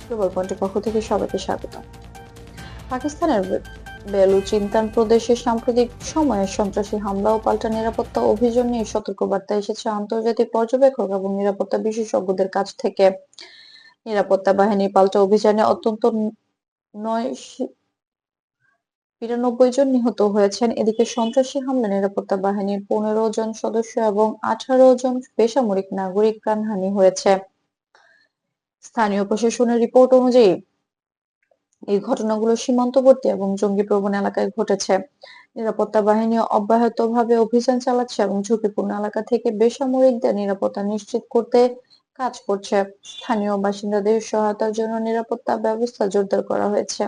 Global পয়েন্টের পক্ষ থেকে সবাইকে স্বাগত। পাকিস্তানের বেলুচিস্তান প্রদেশে সাম্প্রতিক সময়ে সন্ত্রাসী হামলা ও পাল্টা নিরাপত্তা অভিযান নিয়ে সতর্কবার্তা এসেছে আন্তর্জাতিক পর্যবেক্ষক এবং নিরাপত্তা বিশেষজ্ঞদের কাছ থেকে। নিরাপত্তা বাহিনীর পাল্টা অভিযানে অন্তত ৯৯ জন নিহত হয়েছেন। এদিকে সন্ত্রাসী হামলায় নিরাপত্তা বাহিনীর ১৫ জন সদস্য এবং ১৮ জন বেসামরিক নাগরিক প্রাণহানি হয়েছে। স্থানীয় প্রশাসনের রিপোর্ট অনুযায়ী এই ঘটনাগুলো সীমান্তবর্তী এবং জঙ্গিপ্রবণ এলাকায় ঘটেছে। নিরাপত্তা বাহিনী অব্যাহতভাবে অভিযান চালাচ্ছে এবং ঝুঁকিপূর্ণ এলাকা থেকে বেসামরিকদের নিরাপত্তা নিশ্চিত করতে কাজ করছে। স্থানীয় বাসিন্দাদের সহায়তার জন্য নিরাপত্তা ব্যবস্থা জোরদার করা হয়েছে।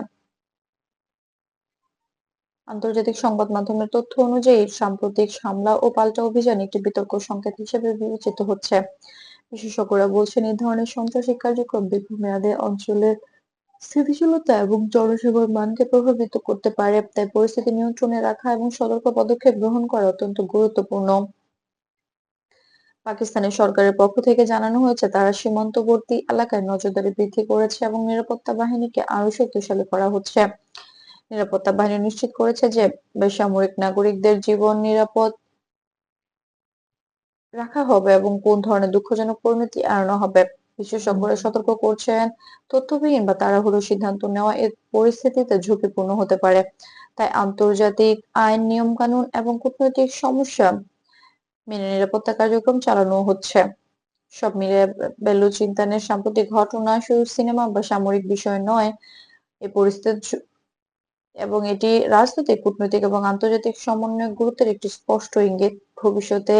আন্তর্জাতিক সংবাদ মাধ্যমের তথ্য অনুযায়ী সাম্প্রতিক হামলা ও পাল্টা অভিযান একটি বিতর্ক সংকেত হিসেবে বিবেচিত হচ্ছে। বিশেষজ্ঞরা বলছেন, এই ধরনের সন্ত্রাসী কার্যক্রম দীর্ঘমেয়াদে অঞ্চলের স্থিতিশীলতা এবং জনসেবার মানকে প্রভাবিত করতে পারে। তাই পরিস্থিতি নিয়ন্ত্রণে রাখা এবং সতর্ক পদক্ষেপ গ্রহণ করা অত্যন্ত গুরুত্বপূর্ণ। পাকিস্তানের সরকারের পক্ষ থেকে জানানো হয়েছে, তারা সীমান্তবর্তী এলাকায় নজরদারি বৃদ্ধি করেছে এবং নিরাপত্তা বাহিনীকে আরো শক্তিশালী করা হচ্ছে। নিরাপত্তা বাহিনী নিশ্চিত করেছে যে বেসামরিক নাগরিকদের জীবন নিরাপদ রাখা হবে এবং কোন ধরনের দুঃখজনক পরিণতি এড়ানো হবে। বিশেষজ্ঞরা সতর্ক করছেন, তথ্যবিহীন বা তাড়াহুড়ো সিদ্ধান্ত নেওয়া এই পরিস্থিতিতে ঝুঁকিপূর্ণ হতে পারে। তাই আন্তর্জাতিক আইন, নিয়ম কানুন এবং কূটনৈতিক সমস্যা মেনে নিরাপত্তা কার্যক্রম চালানো হচ্ছে। সব মিলিয়ে বেলুচিস্তানের সাম্প্রতিক ঘটনা শুধু সিনেমা বা সামরিক বিষয় নয়, এই পরিস্থিতি এবং এটি রাজনৈতিক, কূটনৈতিক এবং আন্তর্জাতিক সমন্বয়ের গুরুত্বের একটি স্পষ্ট ইঙ্গিত। ভবিষ্যতে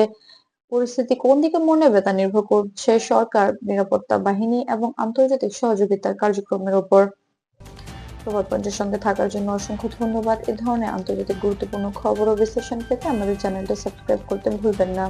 পরিস্থিতি কোন দিকে মোড় নেবে তা নির্ভর করছে সরকার, নিরাপত্তা বাহিনী এবং আন্তর্জাতিক সহযোগিতার কার্যক্রমের উপর। প্রভাত পয়েন্টের সঙ্গে থাকার জন্য অসংখ্য ধন্যবাদ। এ ধরনের আন্তর্জাতিক গুরুত্বপূর্ণ খবর ও বিশ্লেষণ পেতে আমাদের চ্যানেলটি সাবস্ক্রাইব করতে ভুলবেন না।